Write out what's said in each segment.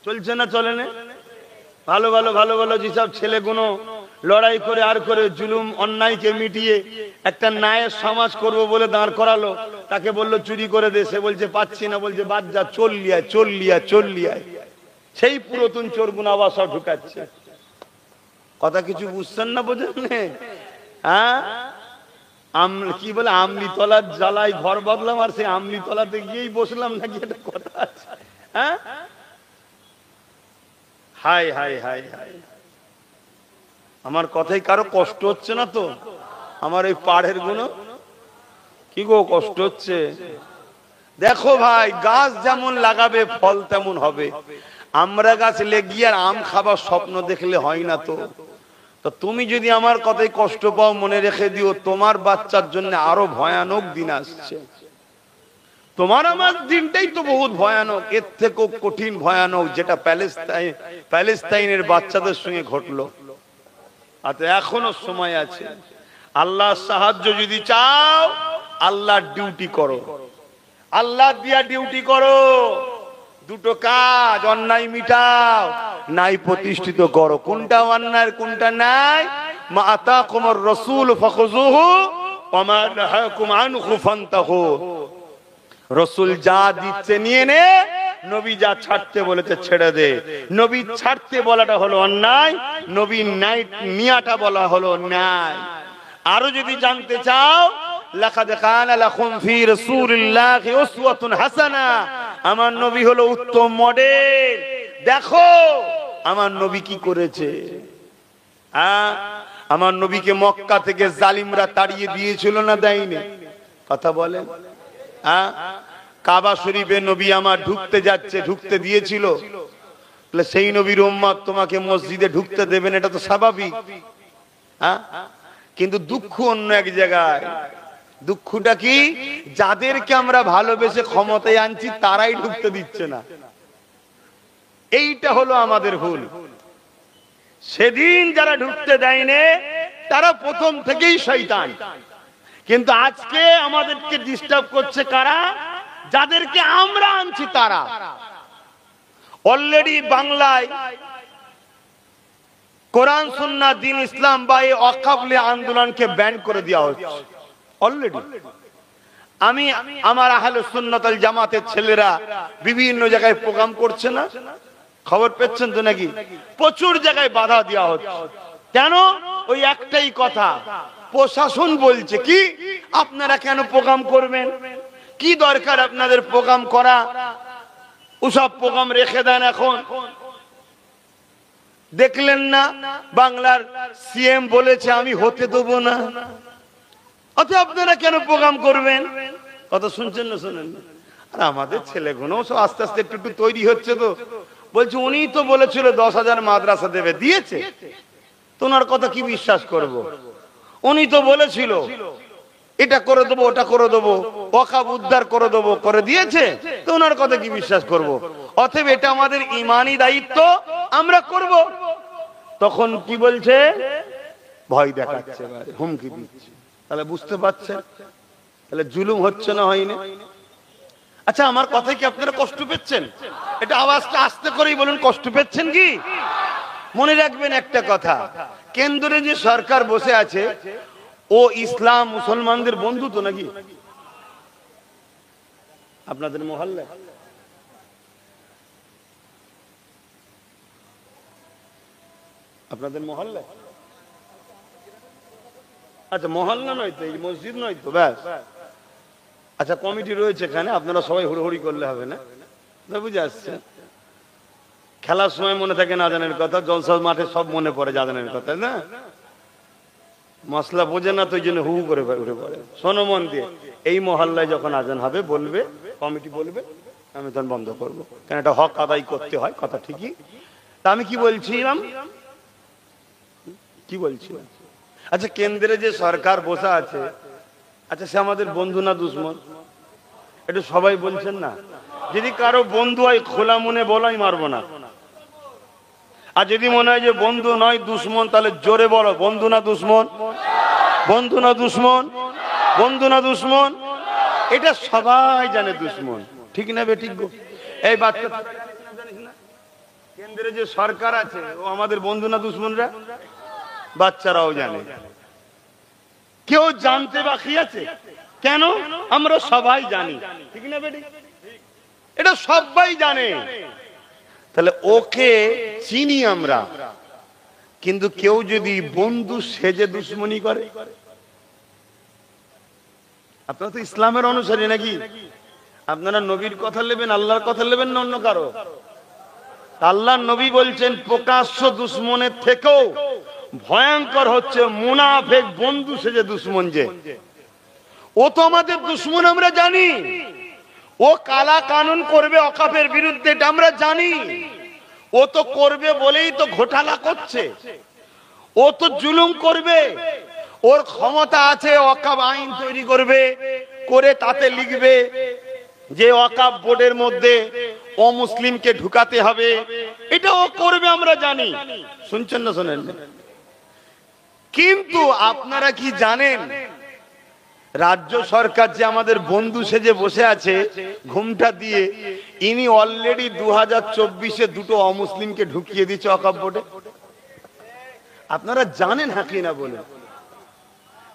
চলছে না চলে না? ভালো ভালো ভালো ভালো যেসব ছেলেগুলো লড়াই করে আর করে জুলুম অন্যায়কে মিটিয়ে একটা ন্যায়ের সমাজ করব বলে দাঁড় করালো, তাকে বললো চুরি করে দে, সে বলছে পাচ্ছি না, বলছে বাদ যা, চল্লিয়ায় সেই পুরাতন চোরগুলো আবার সব ঢুকাচ্ছে। কথা কিছু বুঝছেন না, বোঝেন না? হ্যাঁ, কি বলে আমলি তলার জ্বালাই ঘর বদলাম, আর সেই আমলি তলাতে গিয়েই বসলাম নাকি, একটা কথা আছে। হ্যাঁ, হাই হাই হাই হাই, আমার কথাই কারো কষ্ট হচ্ছে না তো? আমার এই পাড়ের গুলো কি গো কষ্ট হচ্ছে? দেখো ভাই, গাছ যেমন লাগাবে ফল তেমন হবে। আমরা গাছ লেগিয়ে আর আম খাবার স্বপ্ন দেখলে হয় না তো। তো তুমি যদি আমার কথাই কষ্ট পাও, মনে রেখে দিও তোমার বাচ্চার জন্য আরো ভয়ানক দিন আসছে। তোমার আমার দিনটাই তো বহুত ভয়ানক, এর থেকেও কঠিন ভয়ানক যেটা প্যালেস্তাইনের বাচ্চাদের সঙ্গে ঘটলো। আচ্ছা, এখনো সময় আছে। আল্লাহর সাহায্য যদি চাও, আল্লাহর ডিউটি করো, আল্লাহ দিয়া ডিউটি করো। দুটো কাজ, অন্যায় মিটাও, নাই প্রতিষ্ঠিত করো। কোনটা অন্যায় কোনটা নাই? মা আতাকুমুর রাসূল ফাখুযুহু ওয়া মা নাহাকুম আনহু ফান্তাহু। রাসূল যা দিচ্ছে নিয়ে নে, নবী যা ছাড়তে বলেছে ছেড়ে দে। নবী ছাড়তে বলাটা হলো অন্যায়, নবী নাই নিয়াটা বলা হলো ন্যায়। আরো যদি জানতে চাও, লাকাদ কানা লাকুম ফি রাসূলিল্লাহি উসওয়াতুন হাসানা, আমার নবী হলো উত্তম মডেল। দেখো আমার নবী কি করেছে। আমার নবীকে মক্কা থেকে জালিমরা তাড়িয়ে দিয়েছিল না দেয়নি? কথা বলেন। কাবা শরীফে নবী আমার ঢুকতে যাচ্ছে, ঢুকতে দিয়েছিল? সেই নবীর উম্মত তোমাকে মসজিদে ঢুকতে দেবেন, এটা তো স্বাভাবিক। কিন্তু দুঃখ অন্য এক জায়গায়। দুঃখটা কি? যাদেরকে আমরা ভালোবেসে ক্ষমতায় আনছি তারাই ঢুকতে দিচ্ছে না। এইটা হলো আমাদের ভুল। সেদিন যারা ঢুকতে দেয়নি তারা প্রথম থেকেই শয়তান। কিন্তু আজকে আমাদেরকে ডিস্টার্ব করছে কারা? যাদেরকে আমরা আনছি তারা। অলরেডি বাংলায় কোরআন সুন্নাহ দ্বীন ইসলাম বা এই ওয়াকফ আন্দোলনকে ব্যান করে দেওয়া হচ্ছে অলরেডি। আমি আমার আহলে সুন্নাত ওয়াল জামাতের ছেলেরা বিভিন্ন জায়গায় প্রোগ্রাম করছে না, খবর পেয়েছেন তো নাকি? প্রচুর জায়গায় বাধা দেওয়া হচ্ছে। কেন? ওই একটাই কথা, প্রশাসন বলছে কি আপনারা কেন প্রোগ্রাম করবেন, কি দরকার আপনাদের প্রোগ্রাম করা, ওসব প্রোগ্রাম রেখে দেন। এখন দেখলেন না বাংলার সিএম বলেছে আমি হতে দেবো না, অতএব আপনারা কেন প্রোগ্রাম করবেন? কথা শুনছেন না? শোনেন না? আর আমাদের ছেলেগুলো সব আস্তে আস্তে একটু একটু তৈরি হচ্ছে। তো বলছে উনি তো বলেছিল 10,000 মাদ্রাসা দেবে, দিয়েছে? তোমার কথা কি বিশ্বাস করব? উনি তো বলেছিল এটা করে দেবো, ওটা করে দেবো, ওয়াকফ উদ্ধার করে দেবো, করে দিয়েছে? তো ওনার কথা কি বিশ্বাস করব? অতএব এটা আমাদের ঈমানি দায়িত্ব, আমরা করব। তখন কি বলছে? ভয় দেখাচ্ছে, হুমকি দিচ্ছে। তাহলে বুঝতে পারছেন তাহলে জুলুম হচ্ছে না, হয়নি? আচ্ছা, আমার কথায় কি আপনারা কষ্ট পেয়েছেন? এটা আওয়াজটা আস্তে করেই বলুন, কষ্ট পেয়েছেন কি? মনে রাখবেন একটা কথা, কেন্দ্রে যে সরকার বসে আছে ও ইসলাম মুসলমানদের বন্ধু তো নাকি? আপনাদের মহল্লায় আচ্ছা, মহল্লা নয় তো, এই মসজিদ নয় তো, ব্যাস। আচ্ছা, কমিটি রয়েছে এখানে, আপনারা সবাই হুড়োহুড়ি করলে হবে না, বুঝে আসছে। খেলার সময় মনে থাকে না আজানের কথা, জলসার মাঠে সব মনে পড়ে আজানের কথা, না? মশলা বোঝে না তো, ওই জন্য হু করে উঠে পড়ে। শোনো মন দিয়ে, এই মহল্লায় যখন আজান হবে বলবে, কমিটি বলবে, আমি তখন বন্ধ করবো, কারণ এটা হক আদায় করতে হয়। কথা ঠিকই। তা আমি কি বলছিলাম? আচ্ছা, কেন্দ্রে যে সরকার বসে আছে, আচ্ছা সে আমাদের বন্ধু না দুশ্মন? একটু সবাই বলছেন না? যদি কারো বন্ধু হয় খোলা মনে বলাই, মারবো না। আর যদি মনে হয় যে বন্ধু নয় দুশ্মন, তাহলে জোরে বলো বন্ধু না দুশ্মন, বন্ধু না দুশ্মন, বন্ধু না দুশ্মন। এটা সবাই জানে দুশ্মন, ঠিক না বে? ঠিক গো। এই বাচ্চা না জানিস না? কেন্দ্রে যে সরকার আছে ও আমাদের বন্ধু না দুশ্মনরা? বাচ্চারাও জানে। কেউ জানতে বাকি আছে? কেন? আমরা সবাই জানি, ঠিক না বেটি? এটা সবাই জানে। তাহলে ওকে চিনি আমরা, কিন্তু কেউ যদি বন্ধু সেজে দুশ্মনী করে, আপনারা তো ইসলামের অনুসারী নাকি? আপনারা নবীর কথা নেবেন, আল্লাহর কথা নেবেন না অন্য কারো? আল্লাহর নবী বলছেন প্রকাশ্য দুশ্মনের থেকেও ভয়ঙ্কর হচ্ছে মুনাফিক বন্ধু সেজে দুশ্মন। যে ও তো আমাদের দুশ্মন, আমরা জানি। ও কালা কানুন করবে অকাপের বিরুদ্ধে, এটা আমরা জানি। ও তো করবে বলেই তো ঘোটালা করছে। ও তো জুলুম করবে, ওর ক্ষমতা আছে। ওয়াকফ আইন তৈরি করবে, করে তাতে লিখবে যে ওয়াকফ বোর্ডের মধ্যে অমুসলিমকে ঢুকাতে হবে। এটা ও করবে, আমরা জানি। শুনছেন না শোনেন? কিন্তু আপনারা কি জানেন রাজ্য সরকার যে আমাদের বন্ধু সেজে বসে আছে ঘুমটা দিয়ে, ইনি অলরেডি 2024-এ দুটো অমুসলিমকে ঢুকিয়ে দিচ্ছে ওয়াকফ বোর্ডে? আপনারা জানেন হ্যাঁ কি না বলেন?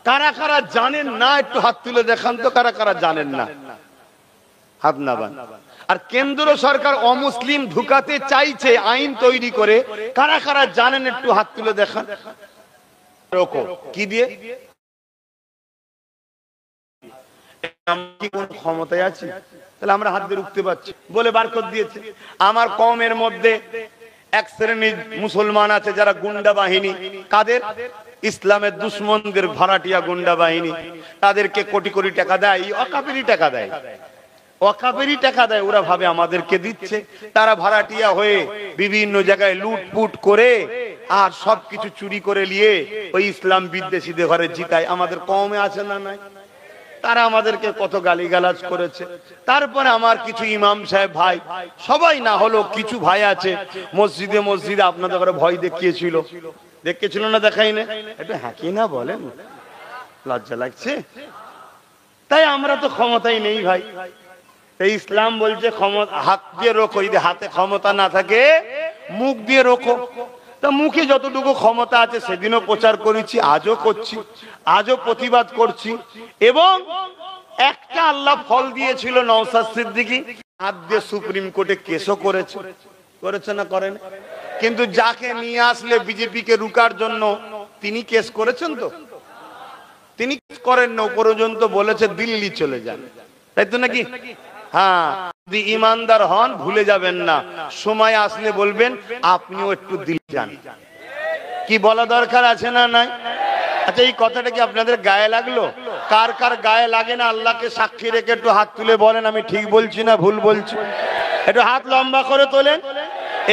কারা কারা জানেন না একটু হাত তুলে দেখান তো, কারা কারা জানেন না? হাত নামান। আর কেন্দ্র সরকার অমুসলিম ঢুকাতে চাইছে আইন তৈরি করে, কারা কারা জানেন একটু হাত তুলে দেখান। কি দিয়ে? কোন ক্ষমতায় আছি? তাহলে আমরা হাত দিয়ে রুখতে পারছি বলে বার করে দিয়েছে। আমার কওমের মধ্যে এক শ্রেণীর মুসলমান আছে যারা গুন্ডা বাহিনী, কাদের? ইসলামের দুশ্মনদের ভাড়াটিয়া গুন্ডা বাহিনী। তাদেরকে কোটি কোটি টাকা দেয়, ওয়াকফেরই টাকা দেয়, ওয়াকফেরই টাকা দেয়। ওরা ভাবে আমাদেরকে দিচ্ছে। তারা ভাড়াটিয়া হয়ে বিভিন্ন জায়গায় লুটপুট করে আর সবকিছু চুরি করে নিয়ে ওই ইসলাম বিদ্বেষীদের ঘরে জিতায়। আমাদের কওমে আছে না নাই? তারা আমাদেরকে কত গালিগালাজ করেছে। তারপরে আমার কিছু ইমাম সাহেব ভাই, সবাই না হলো কিছু ভাই আছে মসজিদে মসজিদে আপনাদের ঘরে ভয় দেখিয়েছিল। দেখিয়েছিল না? দেখাই না? এটা হ্যাঁ কি না বলেন? লজ্জা লাগছে। তাই আমরা তো ক্ষমতাই নেই ভাই। এই ইসলাম বলছে ক্ষমতা হাত দিয়ে রোখো। যদি হাতে ক্ষমতা না থাকে মুখ দিয়ে রোখো। তা মুখে যতটুকু ক্ষমতা আছে সেদিনও প্রচার করেছি, আজও করছি, আজও প্রতিবাদ করছি। এবং একটা আল্লাহ ফল দিয়েছিল, নওশাদ সিদ্দিকী হাত দিয়ে সুপ্রিম কোর্টে কেসও করেছে। করেছে না করেন? কিন্তু যাকে নিয়ে আসলে বিজেপিকে রুকার জন্য তিনি কেস করেছেন তো? তিনি করেন না, পর্যন্ত বলেছে দিল্লি চলে যান, তাই তো নাকি? হ্যাঁ, যদি ইমানদার হন ভুলে যাবেন না, সময় আসলে বলবেন আপনিও একটু দিল্লি যান। কি বলা দরকার আছে না নাই? আচ্ছা, এই কথাটা কি আপনাদের গায়ে লাগলো? কার কার গায়ে লাগে না আল্লাহকে সাক্ষী রেখে একটু হাত তুলে বলেন আমি ঠিক বলছি না ভুল বলছি। একটু হাত লম্বা করে তোলেন।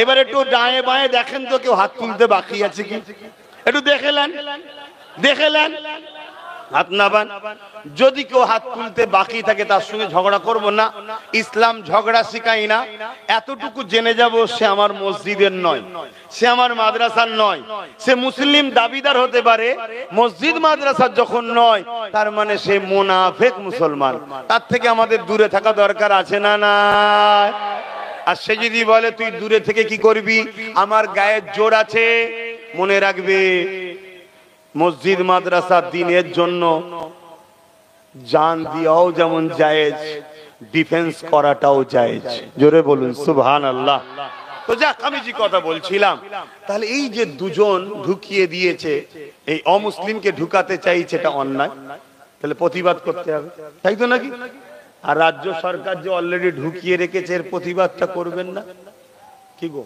এবার একটু ডায়ে বাঁয়ে দেখেন তো কেউ হাত তুলতে বাকি আছে কি, একটু দেখেলেন, দেখেলেন হাত নাবান। যদি কেউ হাত তুলতে বাকি থাকে তার সঙ্গে ঝগড়া করব না। ইসলাম ঝগড়া শিখাই না। এতটুকু জেনে যাব সে আমার মসজিদের নয়, সে আমার মাদ্রাসার নয়। সে মুসলিম দাবিদার হতে পারে, মসজিদ মাদ্রাসার যখন নয় তার মানে সে মুনাফিক মুসলমান। তার থেকে আমাদের দূরে থাকা দরকার আছে না না? আর সে যদি বলে তুই দূরে থেকে কি করবি, আমার গায়ে জোর আছে, মনে রাখবে মসজিদ মাদ্রাসা দিনের জন্য জান দিয়াও যেমন জায়েজ, ডিফেন্স করাটাও জায়েজ। জোরে বলুন সুবহানাল্লাহ। তো যাক, আমি যে কথা বলছিলাম, তাহলে এই যে দুজন ঢুকিয়ে দিয়েছে, এই অমুসলিমকে ঢুকাতে চাইছে, এটা অন্যায়। তাহলে প্রতিবাদ করতে হবে, তাই তো নাকি? আর রাজ্য সরকার যে অলরেডি ঢুকিয়ে রেখেছে এর প্রতিবাদটা করবেন না? কি গো,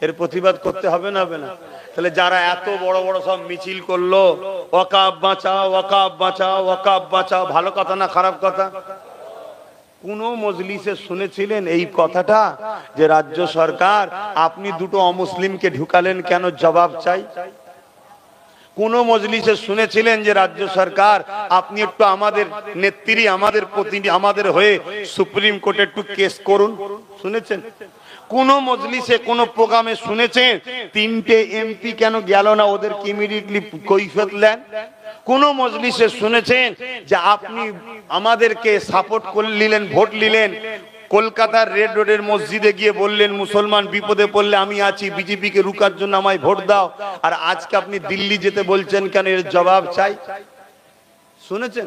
এর প্রতিবাদ করতে হবে না? হবে না? তাহলে যারা এত বড় বড় সব মিছিল করলো, ওয়াকফ বাঁচাও, ওয়াকফ বাঁচাও, ওয়াকফ বাঁচাও, ভালো কথা না খারাপ কথা? কোন মজলিসে শুনেছিলেন এই কথাটা যে রাজ্য সরকার আপনি দুটো অমুসলিমকে ঢুকালেন কেন, জবাব চাই? কোন মজলিসে শুনেছিলেন যে রাজ্য সরকার আপনি একটু আমাদের নেত্রী, আমাদের প্রতিনিধি, আমাদের হয়ে সুপ্রিম কোর্টে একটু কেস করুন? শুনেছেন? কোন মজলিসে কোন প্রোগ্রামে শুনেছেন তিনটে এমপি কেন গেল না, ওদেরকে ইমিডিয়েটলি কৈফিয়ত দেন? কোন মজলিসে শুনেছেন যে আপনি আমাদেরকে সাপোর্ট করে নিলেন, ভোট নিলেন, কলকাতার রেড রোডের মসজিদে গিয়ে বললেন মুসলমান বিপদে পড়লে আমি আছি, বিজেপিকে রুকার জন্য আমায় ভোট দাও, আর আজকে আপনি দিল্লি যেতে বলছেন কেন? এর জবাব চাই। শুনেছেন?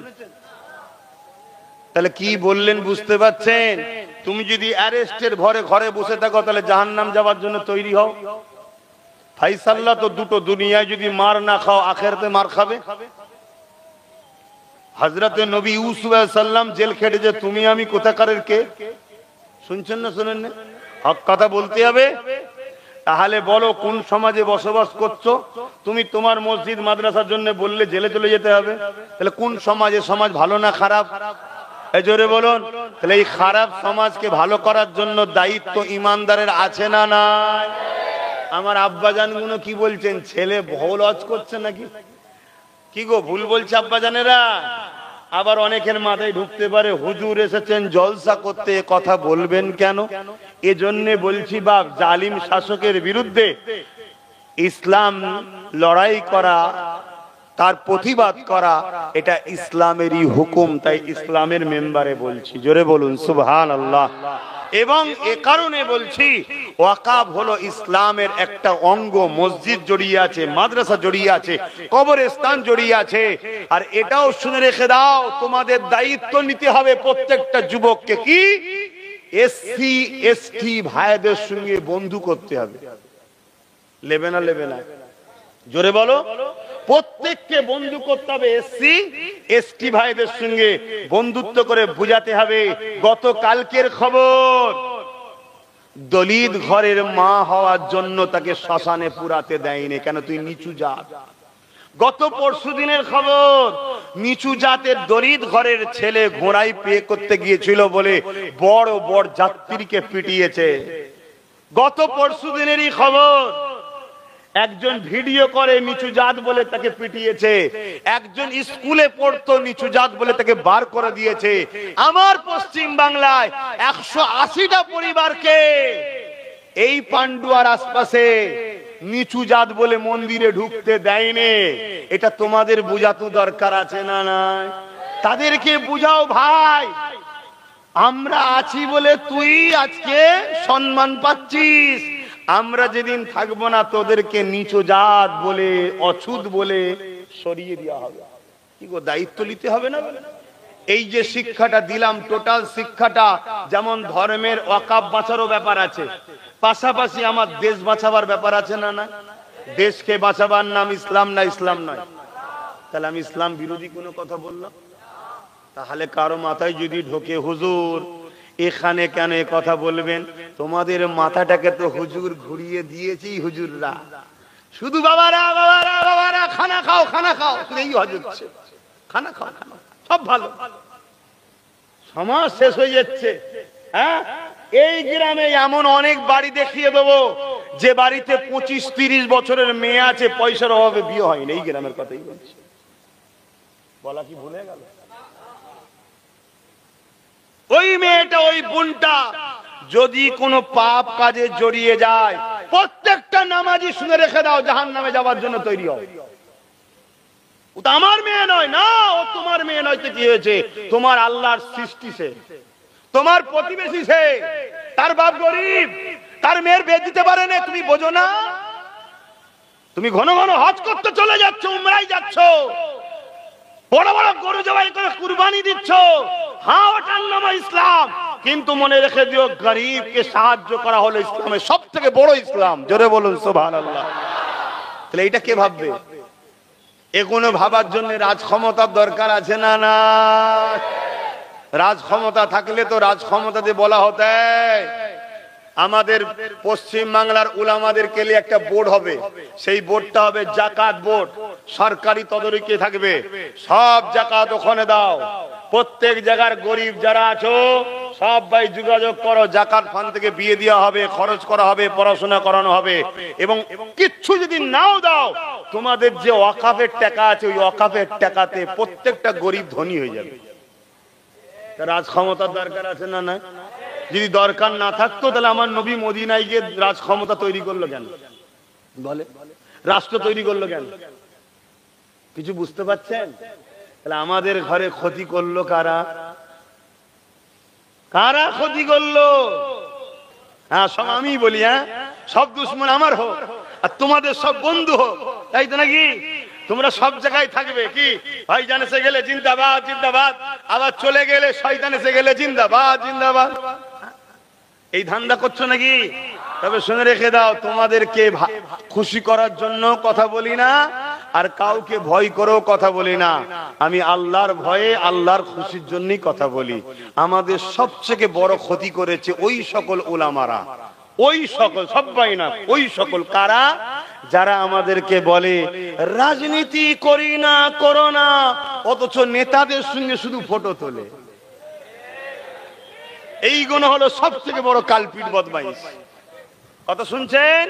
তাহলে কি বললেন বুঝতে পারছেন? তুমি যদি অ্যারেস্টের ভরে ঘরে বসে থাকো তাহলে জাহান্নাম যাওয়ার জন্য তৈরি হও। ফাইসাল্লাহ তো দুটো, দুনিয়ায় যদি মার না খাও আখিরাতে মার খাবে। হযরতে নবী ইউসুফ আলাইহিস সালাম জেল খেটেছে, তুমি আমি কোথাকারের কে? শুনছেন না শোনেন না? হক কথা বলতে হবে। তাহলে বলো কোন সমাজে বসবাস করছো তুমি? তোমার মসজিদ মাদ্রাসার জন্য বললে জেলে চলে যেতে হবে। তাহলে কোন সমাজে? সমাজ ভালো না খারাপ? এই জোরে বলুন। তাহলে এই খারাপ সমাজকে ভালো করার জন্য দায়িত্ব ইমানদারের আছে না নাই? আমার আব্বাজান গুলো কি বলছেন? ছেলে ভুল হজ করছে নাকি? কি গো ভুল বলছে আব্বাজানেরা? আবার অনেকের মাথায় ঢুকতে পারে হুজুর এসেছেন জলসা করতে, কথা বলবেন কেন? এজন্য বলছি বাপ, জালিম শাসকের বিরুদ্ধে ইসলাম লড়াই করা, তার প্রতিবাদ করা, এটা ইসলামেরই হুকুম। তাই ইসলামের মেম্বারে বলছি, জোরে বলুন সুবহানাল্লাহ। এবং এ কারণে বলছি ওয়াকাফ হলো ইসলামের একটা অঙ্গ। মসজিদ জড়িয়ে আছে, মাদ্রাসা জড়িয়ে আছে, কবরস্থান জড়িয়ে আছে। আর এটাও শুনে রেখে দাও, তোমাদের দায়িত্ব নিতে হবে প্রত্যেকটা যুবককে। কি? এসসি এসটি ভাইদের সঙ্গে বন্ধু করতে হবে। লেবে না? লেবে না? জোরে বলো। প্রত্যেককে বন্ধু করতে হবে। এসসি এসটি ভাইদের সঙ্গে বন্ধুত্ব করে বুঝাতে হবে। গতকালকের খবর, দলিত ঘরের মা হওয়ার জন্য তাকে শ্মশানে পুরাতে দেয়নি। কেন? তুই নিচু জাত। গত পরশু দিনের খবর, নিচু জাতের দলিত ঘরের ছেলে ঘোড়ায় পে করতে গিয়েছিল বলে বড় বড় যাত্রীকে পিটিয়েছে। গত পরশু দিনেরই খবর, একজন ভিডিও করে নিচু জাত বলে তাকে পিটিয়েছে। একজন স্কুলে পড়তো, নিচু জাত বলে তাকে বার করে দিয়েছে। আমার পশ্চিম বাংলায় 180টা পরিবারকে এই পান্ডুয়ার আশপাশে নিচু জাত বলে মন্দিরে ঢুকতে দেয়নি। এটা তোমাদের বুঝাতে দরকার আছে না নাই? তাদেরকে বুঝাও, ভাই আমরা আছি বলে তুই আজকে সম্মান পাচ্ছিস, আমরা যেদিন থাকবো না তোদেরকে নিচু জাত বলে, অছুত বলে সরিয়ে দেওয়া হবে। কি গো, দায়িত্ব নিতে হবে না? এই যে শিক্ষাটা দিলাম, টোটাল শিক্ষাটা, যেমন ধর্মের ওয়াকাফ বাঁচারও ব্যাপার আছে, পাশাপাশি আমার দেশ বাঁচাবার ব্যাপার আছে না না? দেশকে বাঁচাবার নাম ইসলাম না? ইসলাম নয়? তাহলে আমি ইসলাম বিরোধী কোনো কথা বললাম? তাহলে কারো মাথায় যদি ঢোকে হুজুর এখানে কেন এ কথা বলবেন, তোমাদের মাথাটাকে তো হুজুর ঘুরিয়ে দিয়েছি। হুজুররা শুধু বাবারা বাবারা বাবারা খানা খাও খানা খাও, এই হজ হচ্ছে, খানা খাও খানা, সব ভালো, সমাজ শেষ হয়ে যাচ্ছে। হ্যাঁ, এই গ্রামে এমন অনেক বাড়ি দেখিয়ে দেবো যে বাড়িতে 25-30 বছরের মেয়ে আছে, পয়সার অভাবে বিয়ে হয়নি। এই গ্রামের কথাই বলছি, বলা কি ভুলে গেল? ওই মেয়েটা, ওই বোনটা যদি কোনো পাপ কাজে জড়িয়ে যায়, প্রত্যেকটা নামাজি শুনে রেখে দাও, জাহান্নামে যাওয়ার জন্য তৈরি হও। ও তো আমার মেয়ে নয় না, ও তোমার মেয়ে নয় তো কি হয়েছে? তোমার আল্লাহর সৃষ্টি সে, তোমার প্রতিবেশী সে, তার বাপ গরিব, তার মেয়ের বিয়ে দিতে পারে না, তুমি বোঝো না? তুমি ঘন ঘন হজ করতে চলে যাচ্ছ, উমরায় যাচ্ছ, বড় বড় গরু জবাই করে কুরবানি দিচ্ছ, হ্যাঁ ওটার নাম ইসলাম, কিন্তু মনে রেখে দিও গরিবকে সাহায্য করা হলো ইসলামের সব থেকে বড় ইসলাম। জোরে বলুন সুবহানাল্লাহ। তাহলে এটা কে ভাববে? এগুলো ভাবার জন্য রাজ ক্ষমতার দরকার আছে না না? রাজ ক্ষমতা থাকলে তো রাজ ক্ষমতাতে বলা হতো আমাদের পশ্চিম বাংলার উলামাদেরকে নিয়ে একটা বোর্ড হবে, সেই বোর্ডটা হবে জাকাত বোর্ড, সরকারি তদারকি থাকবে, সব জাকাত ওখানে দাও, প্রত্যেক জায়গার গরিব যারা আছো সব ভাই যোগাযোগ করো, জাকাত ফান্ড থেকে বিয়ে দেওয়া হবে, খরচ করা হবে, পড়াশোনা করানো হবে। এবং কিচ্ছু যদি নাও দাও, তোমাদের যে ওয়াকাফের টাকা আছে ওই ওয়াকাফের টাকাতে প্রত্যেকটা গরিব ধনী হয়ে যাবে। রাজ ক্ষমতার দরকার আছে না না? যদি দরকার না থাকতো তাহলে আমার নবী মদিনায় গিয়ে রাজ ক্ষমতা তৈরি করলো কেন? বলে রাষ্ট্র তৈরি করলো কেন? কিছু বুঝতে পারছেন? তাহলে আমাদের ঘরে ক্ষতি করলো কারা? কারা ক্ষতি করলো? হ্যাঁ, সব আমি বলি, হ্যাঁ, সব দুশ্মন আমার হোক আর তোমাদের সব বন্ধু হোক, তাই তো নাকি? তোমরা সব জায়গায় থাকবে, কি ভাইজান এসে গেলে জিন্দাবাদ জিন্দাবাদ, আবার চলে গেলে শয়তান এসে গেলে জিন্দাবাদ জিন্দাবাদ, এই ধান্দা করছো নাকি? তবে শুনে রেখে দাও, তোমাদেরকে খুশি করার জন্য কথা বলি না, আর কাউকে ভয় করেও কথা বলি না। আমি আল্লাহর ভয়ে, আল্লাহর খুশির জন্যই কথা বলি। আমাদের সবচেয়ে বড় ক্ষতি করেছে ওই সকল উলামারা, ওই সকল, সবাই না, ওই সকল কারা, যারা আমাদেরকে বলে রাজনীতি করি না, করো না, অথচ নেতাদের সঙ্গে শুধু ফটো তোলে। এইগুলো হলো সবথেকে বড় কালপিট, বদমাইশ। কথা শুনছেন?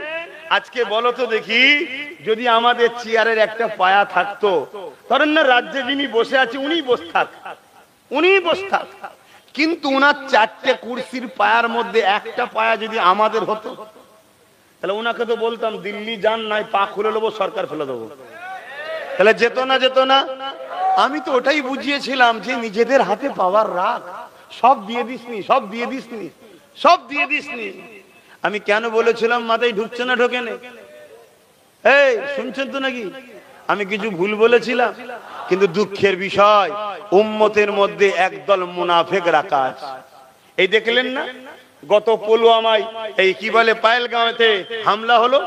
আজকে বলো তো দেখি, যদি আমাদের চেয়ারের একটা পায়া থাকতো, ধরেন না রাজ্যে যিনি বসে আছে উনি বসে থাক, উনি বসে থাক, কিন্তু উনার চারটে কুরসির পায়ার মধ্যে একটা পায়া যদি আমাদের হতো, তাহলে উনাকে তো বলতাম দিল্লি যান, নাই পা খুলে নেবো, সরকার ফেলে দেবো। তাহলে যেত না, যেত না? আমি তো ওটাই বুঝিয়েছিলাম যে নিজেদের হাতে পাওয়ার রাখ, সব দিয়ে দিসনি, সব দিয়ে দিসনি, সব দিয়ে দিসনি। আমি কেন বলেছিলাম মাথায় ঢুকছে না, ঢোকে না? এই শুনছেন তো নাকি? আমি কিছু ভুল বলেছিলাম? কিন্তু দুঃখের বিষয়, উম্মতের মধ্যে একদল মুনাফিক রাখা আছে। এই দেখলেন না গত পুলওয়ামায়, এই কি বলে পায়েলগাঁওতে হামলা হলো?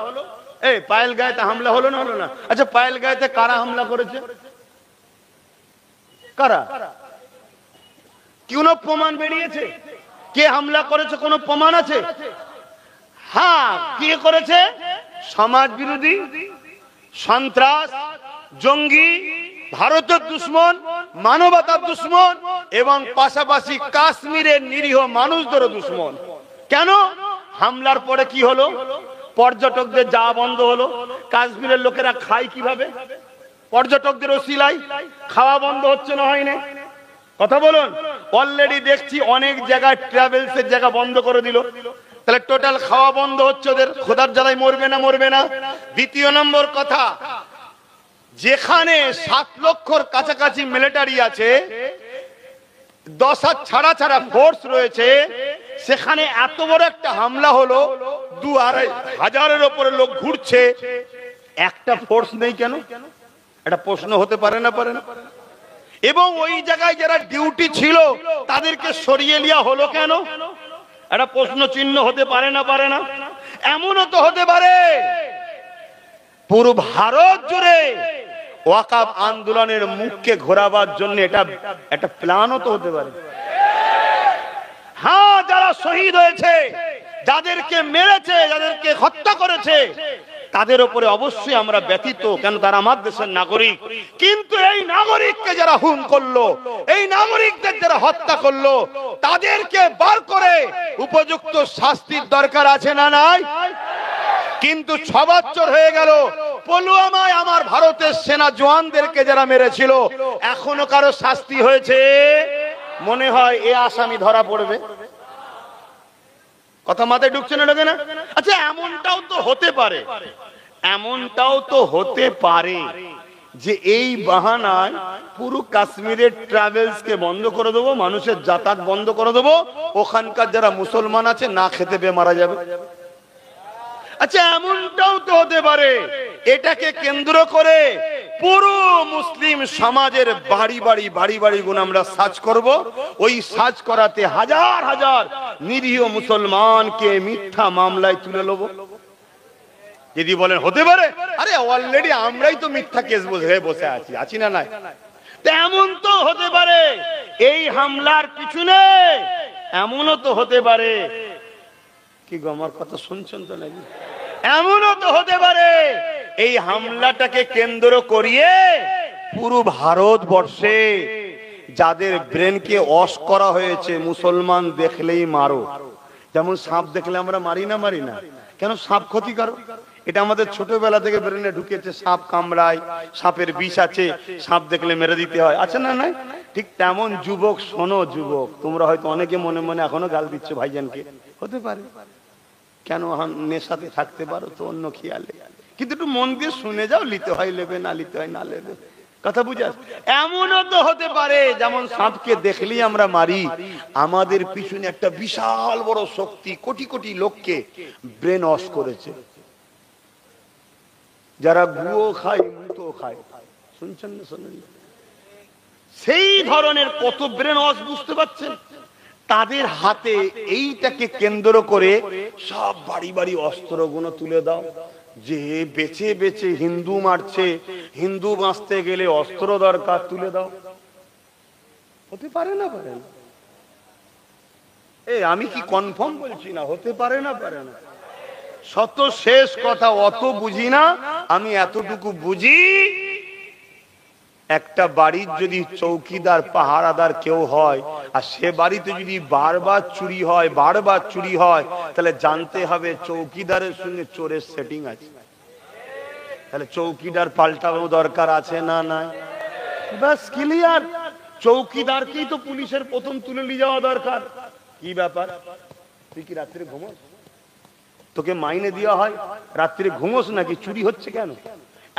এই পায়েলগাঁওতে হামলা হলো না, হলো না? আচ্ছা, পায়েলগাঁওতে কারা হামলা করেছে? কারা? কোনো প্রমাণ বেরিয়েছে? কে হামলা করেছে কোনো প্রমাণ আছে? হ্যাঁ, কে করেছে? সমাজ বিরোধী, সন্ত্রাস, জঙ্গি, ভারতের দুশ্মন, মানবতার দুশ্মন, এবং পাশাপাশি কাশ্মীরের নিরীহ মানুষদেরও দুশ্মন। কেন? হামলার পরে কি হলো? পর্যটকদের যাওয়া বন্ধ হলো। কাশ্মীরের লোকেরা খায় কিভাবে? পর্যটকদের ওসিলায় খাওয়া বন্ধ হচ্ছে না, হয় না? কথা বলুন। অলরেডি দেখছি অনেক জায়গায় ট্রাভেলসের জায়গা বন্ধ করে দিল। তাহলে টোটাল খাওয়া বন্ধ হচ্ছে, ওদের খোদার জ্বালায় মরবে না, মরবে না? দ্বিতীয় নম্বর কথা, যেখানে 7 লক্ষর কাছাকাছি মিলিটারি আছে, 10,000 ছাড়া ছাড়া ফোর্স রয়েছে, সেখানে এত বড় একটা হামলা হলো, 2-2.5 হাজারের উপরে লোক ঘুরছে, একটা ফোর্স নেই কেন? এটা প্রশ্ন হতে পারে না, পারে না? এবং ওই জায়গায় যারা ডিউটি ছিল তাদেরকে সরিয়ে নেওয়া হলো কেন? একটা প্রশ্ন চিহ্ন হতে পারে না, পারে না? এমনও তো হতে পারে পুরো ভারত জুড়ে ওয়াকাফ আন্দোলনের মুখকে ঘোরাবার জন্য এটা একটা প্ল্যানও তো হতে পারে। হ্যাঁ, যারা শহীদ হয়েছে, যাদেরকে মেরেছে, যাদেরকে হত্যা করেছে, তাদের উপরে অবশ্যই আমরা ব্যথিত, কেন তারা আমার দেশের নাগরিক। কিন্তু এই নাগরিককে যারা খুন করলো, এই নাগরিকদের যারা হত্যা করলো, তাদেরকে বার করে উপযুক্ত শাস্তির দরকার আছে না নাই? কিন্তু 6 বছর হয়ে গেল, পুলওয়ামায় আমার ভারতের সেনা জওয়ানদেরকে যারা মেরেছিল, এখনো কারো শাস্তি হয়েছে? মনে হয় এ আসামি ধরা পড়বে। কথা মাথায় ঢুকছে না, ঢোকে না? আচ্ছা, এমনটাও তো হতে পারে, এমনটাও তো হতে পারে যে এই বাহানায় পুরো কাশ্মীরের ট্রাভেলস কে বন্ধ করে দেবো, মানুষের যাতায়াত বন্ধ করে দেবো, ওখানকার যারা মুসলমান আছে না খেতে পেয়ে মারা যাবে। আচ্ছা, এমনটাও তো হতে পারে এটাকে কেন্দ্র করে পুরো মুসলিম সমাজের বাড়ি বাড়ি গুণ আমরা সার্চ করব, ওই সার্চ করাতে হাজার হাজার নিরীহ মুসলমানকে মিথ্যা মামলায় তুলে নেব। যদি বলেন হতে পারে, আরে অলরেডি আমরাই তো মিথ্যা কেস বসে আছি না নাই? তেমন তো হতে পারে এই হামলার পিছনে, এমনও তো হতে পারে, কি গো আমার কথা শুনছেন তো নাকি? এমনও তো হতে পারে এই হামলাটাকে কেন্দ্র করিয়ে পুরো ভারতবর্ষে যাদের ব্রেনকে ওয়াশ করা হয়েছে, মুসলমান দেখলেই মারো, যেমন সাপ দেখলে আমরা মারি না? কেন? সাপ ক্ষতিকারক, এটা আমাদের ছোটবেলা থেকে ব্রেনে ঢুকেছে। সাপ কামড়ায়, সাপের বিষ আছে, সাপ দেখলে মেরে দিতে হয়, আছে না নাই? ঠিক তেমন যুবক, শোনো যুবক, তোমরা হয়তো অনেকে মনে মনে এখনো গাল দিচ্ছ ভাইজানকে, হতে পারে, কেন নেশাতে থাকতে পারো তো অন্য খেয়ালে, কিন্তু একটু মন দিয়ে শুনে যাও, নিতে হয় নেবে, না নিতে হয় না নেবে। কথা বুঝা? এমনও তো হতে পারে যেমন সাপকে দেখলেই আমরা মারি, আমাদের পিছনে একটা বিশাল বড় শক্তি কোটি কোটি লোককে ব্রেন ওয়াশ করেছে। যারা গুয়ো খায়, মুতো খায়, শুনছেন না শোনেন? সেই ধরনের কত ব্রেন ওয়াশ, বুঝতে পারছেন? তাদের হাতে এইটাকে কেন্দ্র করে সব বাড়ি বাড়ি অস্ত্রগুলো তুলে দাও। যে বেঁচে বেঁচে হিন্দু মারছে, হিন্দু বাঁচতে গেলে অস্ত্র দরকার, তুলে দাও। হতে পারে না? পারে না? আমি কি কনফার্ম বলছি না, হতে পারে না? পারে না? শত শেষ কথা, অত বুঝি না, আমি এতটুকু বুঝি, একটা বাড়ির যদি চৌকিদার পাহারাদার কেউ হয়, আর সে বাড়িতে যদি বারবার চুরি হয়, বারবার চুরি হয়, তাহলে জানতে হবে চৌকিদারের সঙ্গে চোরের সেটিং আছে। তাহলে চৌকিদার পাল্টানো দরকার আছে না? নাই? বাস ক্লিয়ার। চৌকিদারকেই তো পুলিশের প্রথম তুলে নিয়ে যাওয়া দরকার। কি ব্যাপার, তুই কি রাত্রে ঘুমোস? তোকে মাইনে দেওয়া হয়, রাত্রে ঘুমোস নাকি? চুরি হচ্ছে কেন?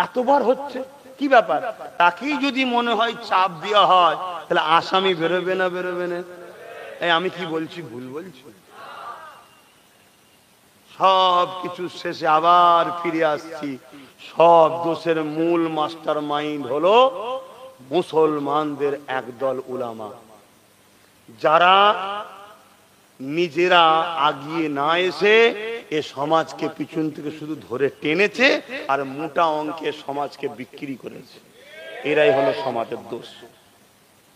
এতবার হচ্ছে, কি ব্যাপার? তাকেই যদি মনে হয় চাপ দেওয়া হয়, তাহলে আসামি বেরোবে না? বেরোবে না? আমি কি বলছি, ভুল বলছি? সব কিছু শেষে আবার ফিরে আসছি, সব দোষের মূল মাস্টার মাইন্ড হলো মুসলমানদের একদল উলামা, যারা নিজেরা আগিয়ে না এসে এ সমাজকে পিছন থেকে শুধু ধরে টেনেছে আর মোটা অঙ্কে সমাজকে বিক্রি করেছে। এরাই হলো সমাজের দোষ।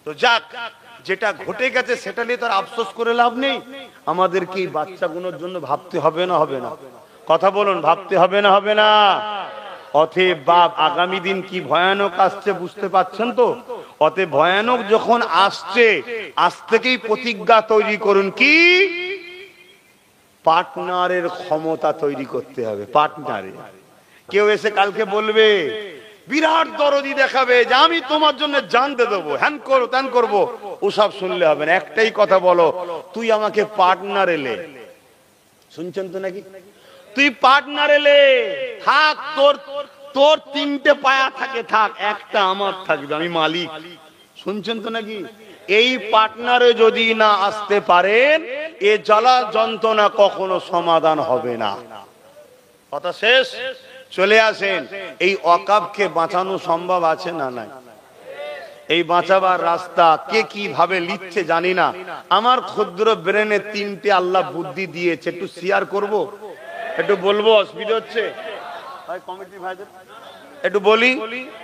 তো যাক, যেটা ঘটে গেছে সেটা নিয়ে তার আফসোস করে লাভ নেই। আমাদেরকে এই বাচ্চাগুলোর জন্য ভাবতে হবে না? হবে না? কথা বলুন, ভাবতে হবে না? হবে না? অতএব বাপ, আগামী দিন কি ভয়ানক আসছে বুঝতে পাচ্ছেন তো? অতএব ভয়ানক যখন আসছে, আজ থেকেই প্রতিজ্ঞা তৈরি করুন। কি? পার্টনারের ক্ষমতা তৈরি করতে হবে। পার্টনারে কেউ এসে কালকে বলবে, বিরাট দরদি দেখাবে যে আমি তোমার জন্য জানতে দেবো, হ্যান করো ত্যান করবো, ওসব শুনলে হবে না। একটাই কথা বলো, তুই আমাকে পার্টনার এলে। শুনছেন তো নাকি? তুই পার্টনার এলে থাক, তোর তিনটে পায়া থাকে, থাক, একটা আমার থাকবে, আমি মালিক। শুনছেন তো নাকি? এই পার্টনারে যদি না আসতে পারেন, এ জ্বালা যন্ত্রণা কখনো সমাধান হবে না। কথা শেষ। চলে আসেন, এই ওয়াকফকে বাঁচানো সম্ভব আছে না? নাই? এই বাঁচাবার রাস্তা কে কিভাবে লিখছে জানি না। আমার ক্ষুদ্র ব্রেনে তিনটে আল্লাহ বুদ্ধি দিয়েছে, একটু শেয়ার করব, একটু বলবো, অসুবিধা হচ্ছে? কমিটি ভাইদের একটু বলি,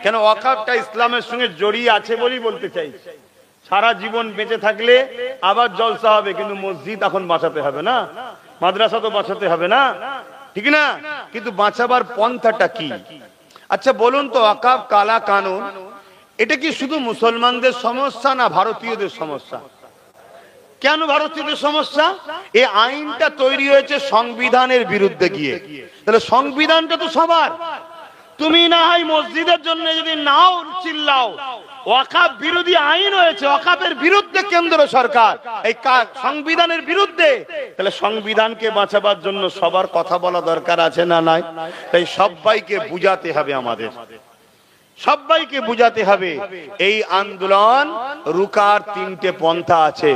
কেন ওয়াকফটা ইসলামের সঙ্গে জড়িয়ে আছে বলেই বলতে চাই। সারা জীবন বেঁচে থাকলে আবার জলসা হবে, কিন্তু মসজিদ এখন বাঁচাতে হবে না, মাদ্রাসা তো বাঁচাতে হবে না, ঠিক না? কিন্তু বাঁচাবার পন্থাটা কি? আচ্ছা বলুন তো, ওয়াকফ কালা কানুন এটা কি শুধু মুসলমানদের সমস্যা না ভারতীয়দের সমস্যা? কেন ভারতীয়দের সমস্যা? এই আইনটা তৈরি হয়েছে সংবিধানের বিরুদ্ধে গিয়ে। তাহলে সংবিধানটা তো সবার। তুমি না হয় মসজিদের জন্য যদি নাও চিল্লাও, ওয়াকফ বিরোধী আইন হয়েছে, ওয়াকফের বিরুদ্ধে কেন্দ্র সরকার, এই সংবিধানের বিরুদ্ধে। তাহলে সংবিধানকে বাঁচাবার জন্য সবার কথা বলা দরকার আছে না? নাই? তাই সবাইকে বুঝাতে হবে, আমাদের সবাইকে বুঝাতে হবে। এই আন্দোলন রুকার তিনটে পন্থা আছে।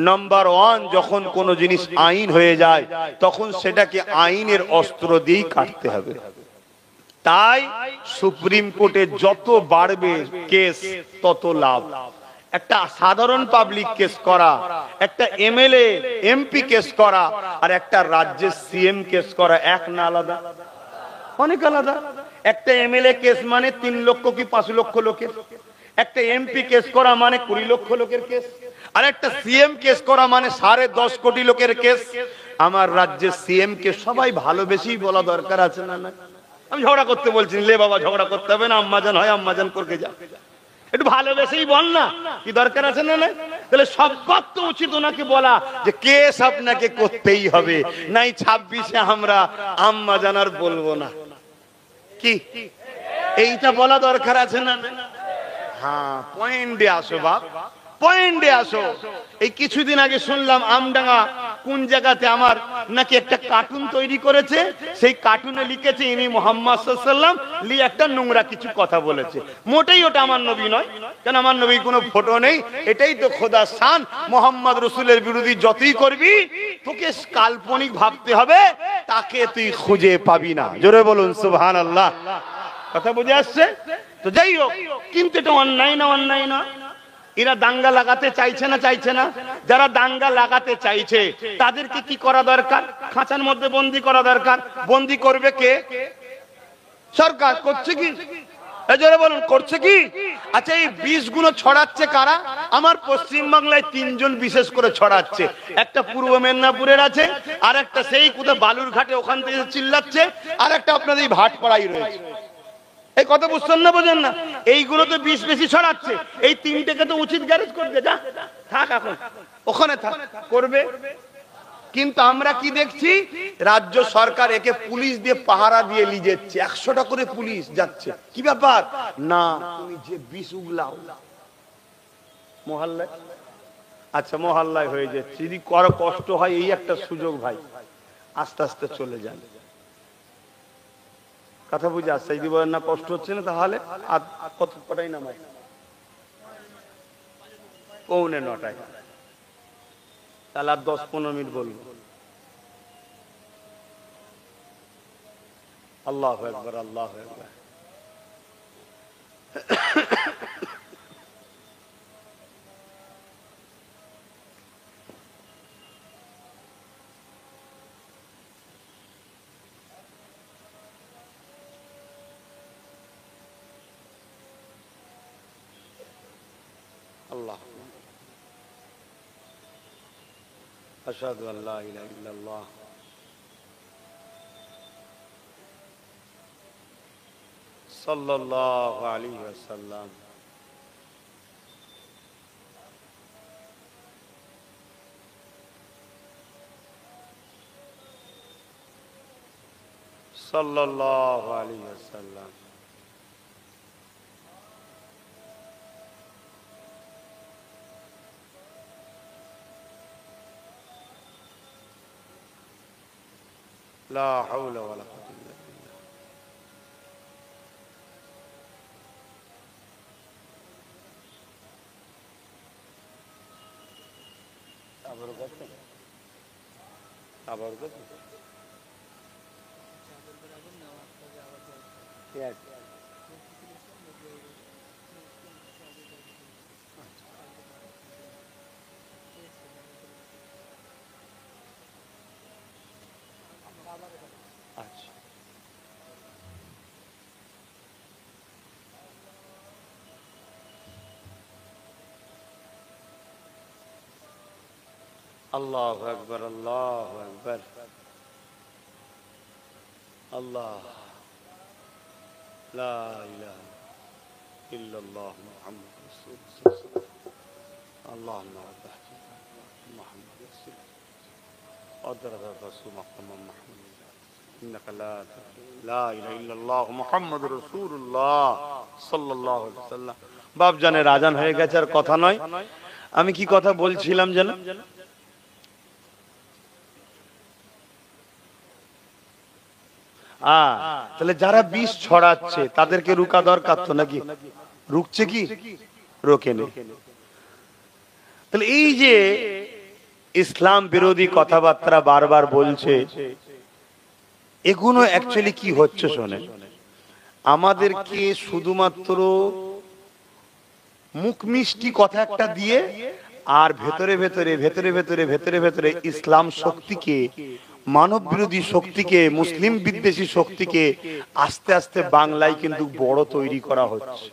নাম্বার 1, যখন কোন জিনিস আইন হয়ে যায় তখন সেটাকে আইনের অস্ত্র দিয়েই কাটতে হবে। তাই সুপ্রিম কোর্টে যত বাড়বে কেস তত লাভ। একটা সাধারণ পাবলিক কেস করা, একটা এমএলএ এমপি কেস করা, আর একটা রাজ্যের সিএম কেস করা এক না আলাদা? অনেক আলাদা। একটা এমএলএ কেস মানে 3 লক্ষ কি 5 লক্ষ লোকের, একটা এমপি কেস করা মানে 20 লক্ষ লোকের কেস, আর একটা সিএম কেস করা মানে 10.5 কোটি লোকের কেস। আমার রাজ্যের সিএম কে সবাই ভালোবেসেই বলা দরকার আছে না? না, আমি ঝগড়া করতে বলছি, লে বাবা ঝগড়া করতে হবে না, আম্মাজান হয় আম্মাজান করকে যা, একটু ভালোবেসেই বল না, কি দরকার আছে না? না, তাহলে সবার তো উচিত ওনাকে বলা যে কেস আপনাকে করতেই হবে, নাই 26-এ আমরা আম্মাজান আর বলবো না, কি এইটা বলা দরকার আছে না? হ্যাঁ, পয়েন্টে আসো বাপ, পয়েন্টে আসো। এই কিছুদিন আগে শুনলাম আমডাঙ্গা কোন জায়গাতে আমার নাকি একটা কার্টুন তৈরি করেছে, সেই কার্টুনে লিখেছে ইনি মুহাম্মদ সাল্লাল্লাহু আলাইহি ওয়াসাল্লাম, লি একটা নোংরা কিছু কথা বলেছে। মোটেই ওটা আমার নবী নয়, কারণ আমার নবীর কোনো ফটো নেই। এটাই তো খোদার শান, মুহাম্মদ রাসূলের বিরোধী যতই করবি তোকে কাল্পনিক ভাবতে হবে, তাকে তুই খুঁজে পাবি না। জোরে বলুন সুবহানাল্লাহ। কথা বুঝে আসছে তো? যাই হোক, কিন্তু এটা অন্যায় না, অন্যায় না। এরা দাঙ্গা লাগাতে চাইছে না, চাইছে না। যারা দাঙ্গা লাগাতে চাইছে তাদেরকে কি করা দরকার? খাঁচার মধ্যে বন্দি করা দরকার। বন্দি করবে কে? সরকার। করছে কি? জোরে বলুন, করছে কি? আচ্ছা, এই বিষগুলো ছড়াচ্ছে কারা? আমার পশ্চিম বাংলায় তিনজন বিশেষ করে ছড়াচ্ছে। একটা পূর্ব মেদিনীপুরের আছে, আর একটা সেই কোথাও বালুরঘাটে ওখান থেকে চিল্লাচ্ছে, আর একটা আপনাদের এই ভাটপাড়াই রয়েছে। এই কথা বুঝছেন না, বোঝেন না? এইগুলো তো বিষ বেশি ছড়াচ্ছে। এই তিনটেকে তো উচিত গ্যারেজ করবে, যা থাক, এখন ওখানে থাক, করবে। কিন্তু আমরা কি দেখছি? রাজ্য সরকার একে পুলিশ দিয়ে পাহারা দিয়ে নিয়ে যাচ্ছে, 100টা করে পুলিশ যাচ্ছে। কি ব্যাপার? না, তুমি যে বিষ উগলাও মহল্লায়, আচ্ছা মহল্লায় হয়ে যাচ্ছে। যদি কারো কষ্ট হয়, এই একটা সুযোগ ভাই, আস্তে আস্তে চলে যান। কথা বুঝে আসছে? যদি বলেন না কষ্ট হচ্ছে না, তাহলে কত কটাই নামাই? 8:45। তাহলে আর 10-15 মিনিট বলবো। আল্লাহু আকবার, আল্লাহু আকবার। আল্লাহ, আশহাদু আল্লা ইলাহা ইল্লাল্লাহ সাল্লাল্লাহু আলাইহি ওয়াসাল্লাম। সাল্লাল্লাহু আলাইহি ওয়াসাল্লাম। লা হাওলা ওয়ালা কুওয়াতা ইল্লা বিল্লাহ। আবার করতে, আবার করতে। আচ্ছা, আল্লাহু আকবার, আল্লাহু আকবার। আল্লাহ, লা ইলাহা ইল্লাল্লাহ মুহাম্মাদুর রাসূলুল্লাহ। আল্লাহুম্মা বারিক মুহাম্মাদ রাসূলুল্লাহ অদরদা রাসূল মুহাম্মদ ইন্নাকা লা ইলাহা ইল্লাল্লাহ মুহাম্মাদুর রাসূলুল্লাহ সাল্লাল্লাহু আলাইহি ওয়াসাল্লাম। বাপ জানের আজান হয়ে গেছে, আর কথা নয়। আমি কি কথা বলছিলাম যেন? তাহলে যারা বিষ ছড়াচ্ছে তাদেরকে রুকা দরকার তো, নাকি? রুকছে কি? রোকেনি। তাহলে এই যে ইসলাম বিরোধী কথাবার্তা বারবার বলছে, এগুলো অ্যাকচুয়ালি কি হচ্ছে শোনে, আমাদেরকে শুধুমাত্র মুখ মিষ্টি কথা একটা দিয়ে, আর ভেতরে ভেতরে ভেতরে ভেতরে ভেতরে ভেতরে ইসলাম শক্তিকে, মানব বিরোধী শক্তিকে, মুসলিম বিদ্বেষী শক্তিকে আস্তে আস্তে বাংলায় কিন্তু বড় তৈরি করা হচ্ছে।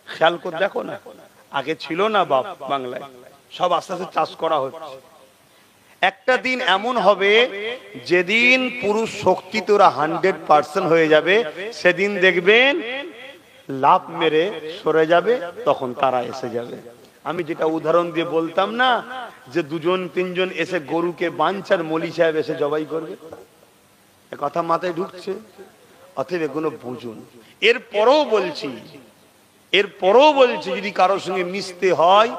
খেয়াল করে দেখো না, আগে ছিল না বাপ বাংলায়, সব আস্তে আস্তে চাষ করা হচ্ছে। একটা দিন এমন হবে যেদিন পুরুষ শক্তি তোরা 100% হয়ে যাবে, সেদিন দেখবেন লাভ মেরে সরে যাবে, তখন তারা এসে যাবে। আমি যেটা উদাহরণ দিয়ে বলতাম না, যে 2-3 এসে গরুকে বাঞ্চার মলি সাহেব এসে জবাই করবে, এ কথা মাথায় ঢুকছে? অতএব এগুলো বুঝুন। এরপরও বলছি, এরপরও বলছে যদি কারোর সঙ্গে মিশতে হয়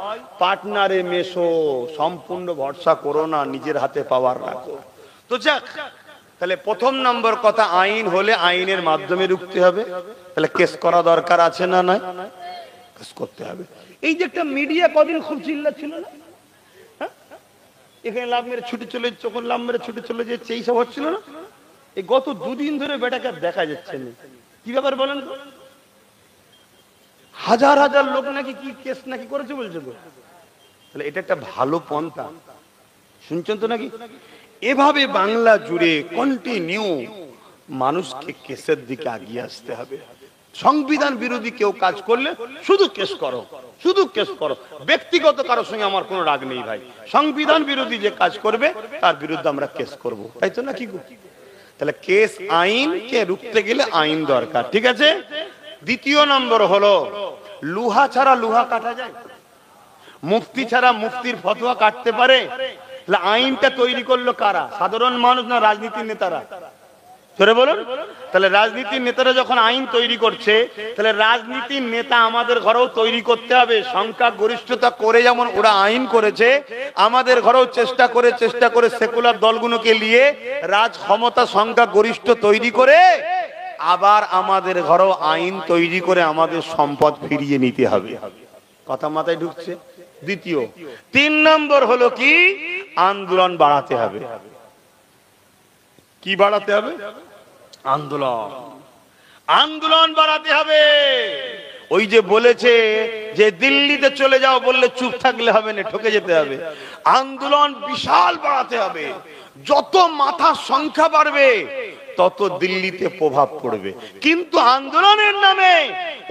পার্টনারে মেশো, সম্পূর্ণ ভরসা করো না, নিজের হাতে পাওয়ার রাখো। তো যাক, তাহলে প্রথম নম্বর কথা, আইন হলে আইনের মাধ্যমে রুখতে হবে। তাহলে কেস করা দরকার আছে না নাই? কেস করতে হবে। এই যে একটা মিডিয়া কদিন খুব চিল্লা ছিল না, এখানে লাভ মেরে ছুটে চলে, যখন লাভ মেরে ছুটে চলে যাচ্ছে, এইসব হচ্ছিল না? এই গত দুদিন ধরে বেটাকে দেখা যাচ্ছে না, কি ব্যাপার বলেন তো? হাজার হাজার লোক নাকি কি কেস নাকি করেছে বলছে তো। তাহলে এটা একটা ভালো পন্থা, শুনছেন তো নাকি? এভাবে বাংলা জুড়ে কন্টিনিউ মানুষকে কেসের দিকে এগিয়ে আসতে হবে। সংবিধান বিরোধী কেউ কাজ করলে শুধু কেস করো, শুধু কেস করো। ব্যক্তিগত কারোর সঙ্গে আমার কোনো রাগ নেই ভাই, সংবিধান বিরোধী যে কাজ করবে তার বিরুদ্ধে আমরা কেস করব, তাই তো নাকি? তাহলে কেস আইনকে রুখতে গেলে আইন দরকার, ঠিক আছে? দ্বিতীয় নম্বর হলো, লোহা ছাড়া লোহা কাটা যায়? মুফতি ছাড়া মুফতির ফতোয়া কাটতে পারে? আইনটা তৈরি করলো কারা? সাধারণ মানুষ না রাজনীতির নেতারা? সরে বলুন। তাহলে রাজনীতির নেতারা যখন আইন তৈরি করছে, তাহলে রাজনীতির নেতা আমাদের ঘরেও তৈরি করতে হবে। সংখ্যা গরিষ্ঠতা করে যেমন ওরা আইন করেছে, আমাদের ঘরেও চেষ্টা করে সেকুলার দলগুলোকে নিয়ে রাজ ক্ষমতা সংখ্যা গরিষ্ঠ তৈরি করে আবার আমাদের ঘরেও আইন তৈরি করে আমাদের সম্পদ ফিরিয়ে নিতে হবে। কথা মাথায় ঢুকছে? দ্বিতীয়। তিন নম্বর হলো কি, আন্দোলন বাড়াতে হবে। কি বাড়াতে হবে? আন্দোলন। আন্দোলন বাড়াতে হবে। ওই যে বলেছে যে দিল্লিতে চলে যাও, বললে চুপ থাকলে হবে না, ঠকে যেতে হবে। আন্দোলন বিশাল বাড়াতে হবে। যত মাথার সংখ্যা বাড়বে তত দিল্লিতে প্রভাব পড়বে। কিন্তু আন্দোলনের নামে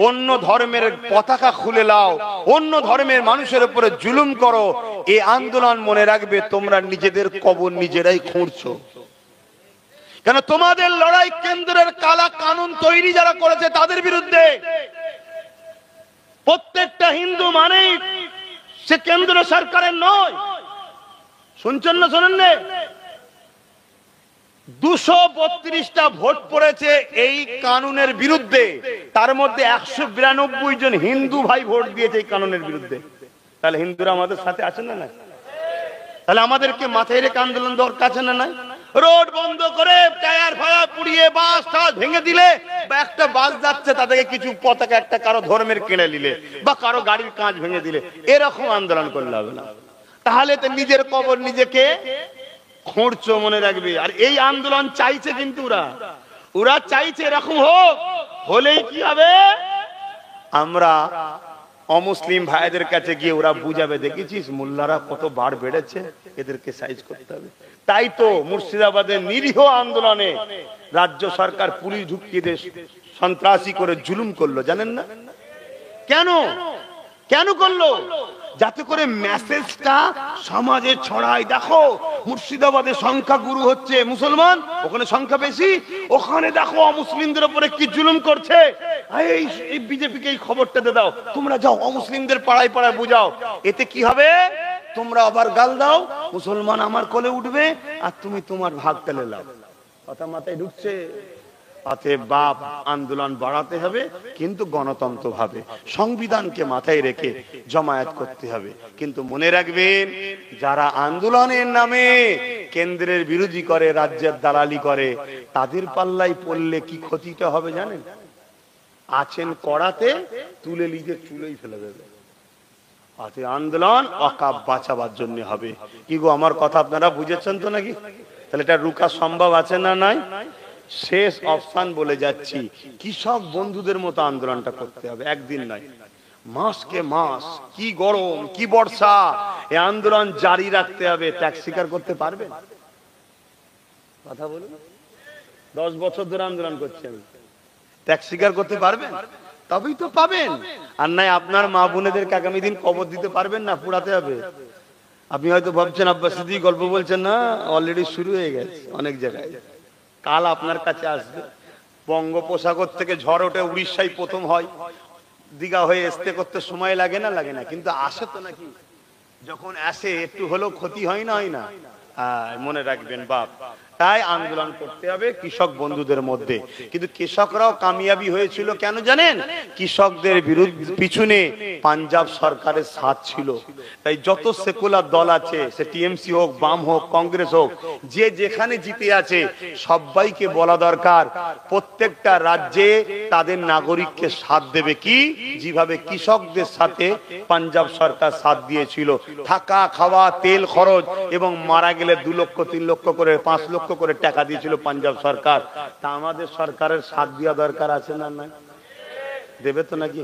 অন্য ধর্মের পতাকা খুলে লাও, অন্য ধর্মের মানুষের উপরে জুলুম করো, এই আন্দোলন মনে রাখবে তোমরা নিজেদের কবর নিজেরাই খুঁড়ছো। কেন? তোমাদের লড়াই কেন্দ্রের কালা কানুন তৈরি যারা করেছে তাদের বিরুদ্ধে। প্রত্যেকটা হিন্দু মানেই সে কেন্দ্র সরকারের নয়। শুনছেন না? শোনেন না? 232টা ভোট পড়েছে এই কানুনের বিরুদ্ধে, তার মধ্যে 192 জন হিন্দু ভাই ভোট দিয়েছে এই কানুনের বিরুদ্ধে। তাহলে হিন্দুরা আমাদের সাথে আছে না নাই? তাহলে আমাদেরকে মাথায় রেখে আন্দোলন দরকার আছে না নাই? রোড বন্ধ করে টায়ার ফায়ার পুড়িয়ে বাস টাস ভেঙে দিলে, বা একটা বাস যাচ্ছে তাদেরকে কিছু পতাকা একটা কারো ধর্মের কেড়ে নিলে, বা কারো গাড়ির কাঁচ ভেঙে দিলে, এরকম আন্দোলন করলে হবে না। তাহলে তো নিজের কবর নিজেকে খুঁড়ছো, মনে রাখবে। আর এই আন্দোলন চাইছে, কিন্তু ওরা চাইছে এরকম হোক। হলেই কি হবে? আমরা অমুসলিম ভাইদের কাছে গিয়ে ওরা বুঝাবে, দেখেছিস মোল্লারা কত বার বেড়েছে, এদেরকে সাইজ করতে হবে। তাই তো মুর্শিদাবাদের নিরীহ আন্দোলনে রাজ্য সরকার পুলিশ ঢুকিয়ে দিয়ে সন্ত্রাসী করে জুলুম করলো, জানেন না কেন? কেন করলো? যাতে করে মেসেজটা সমাজে ছড়ায়। দেখো মুর্শিদাবাদে সংখ্যা গুরু হচ্ছে মুসলমান, ওখানে সংখ্যা বেশি, ওখানে দেখো অমুসলিমদের উপরে কি জুলুম করছে, এই বিজেপিকে এই খবরটা দিয়ে দাও, তোমরা যাও অমুসলিমদের পাড়ায় পাড়ায় বুঝাও। এতে কি হবে? তোমরা আবার গাল দাও, মুসলমান আমার কোলে উঠবে আর তুমি তোমার ভাগ তেলে লাও। কথা মাথায় ঢুকছে? বাপ আন্দোলন বাড়াতে হবে, কিন্তু গণতন্ত্র ভাবে, সংবিধানকে মাথায় রেখে জমায়েত করতে হবে। কিন্তু মনে রাখবেন, যারা আন্দোলনের নামে কেন্দ্রের বিরোধী করে, রাজ্যের দালালি করে, তাদের পাল্লাই পড়লে কি ক্ষতিটা হবে জানেন? আছেন কড়াতে, তুলে লিজে চুলেই ফেলে দেবে। আন্দোলন অকাপ বাঁচাবার জন্য হবে। কি গো, আমার কথা আপনারা বুঝেছেন তো নাকি? তাহলে এটা রুকা সম্ভব আছে না নাই? শেষ অপশন বলে যাচ্ছি, কৃষক বন্ধুদের মতো আন্দোলনটা করতে হবে, একদিন নয়, মাসকে মাস। কি গরম, কি বর্ষা, এই আন্দোলন জারি রাখতে হবে। ত্যাগ স্বীকার করতে পারবেন? কথা বলুন। 10 বছর ধরে আন্দোলন করছেন, ত্যাগ স্বীকার করতে পারবেন? তবেই তো পাবেন। আর নাই আপনার মা বোনেদেরকে আগামী দিন কবর দিতে পারবেন না, পুড়াতে হবে। আপনি হয়তো ভাবছেন আব্বাস সিদ্দিকী গল্প বলছেন, না, অলরেডি শুরু হয়ে গেছে অনেক জায়গায়। কাল আপনার কাছে আসবে। বঙ্গোপসাগর থেকে ঝড় ওঠে, উড়িষ্যায় প্রথম হয়, দীঘা হয়ে আসতে করতে সময় লাগে না? লাগে না, কিন্তু আসে তো নাকি? যখন আসে একটু হলেও ক্ষতি হয় না? হয় না? মনে রাখবেন বাপ, তাই আন্দোলন করতে হবে কৃষক বন্ধুদের মধ্যে। কিন্তু কৃষকরাও কামিয়াবি হয়েছিল কেন জানেন? কৃষকদের বিরুদ্ধে পিছনে পাঞ্জাব সরকারের সাথ ছিল। তাই যত সেকুলার দল আছে, সে টিএমসি হোক, বাম হোক, কংগ্রেস হোক, যে যেখানে জিতে আছে সবাইকে বলা দরকার প্রত্যেকটা রাজ্যে তাদের নাগরিককে সাথ দেবে, কি যেভাবে কৃষকদের সাথে পাঞ্জাব সরকার সাথ দিয়েছিল। থাকা, খাওয়া, তেল খরচ এবং মারা গেলে 2 লক্ষ 3 লক্ষ করে 5 লক্ষ করে টাকা দিয়েছিল পাঞ্জাব সরকার। তা আমাদের সরকারের সাথ দেওয়া দরকার আছে না? না দেবে তো নাকি?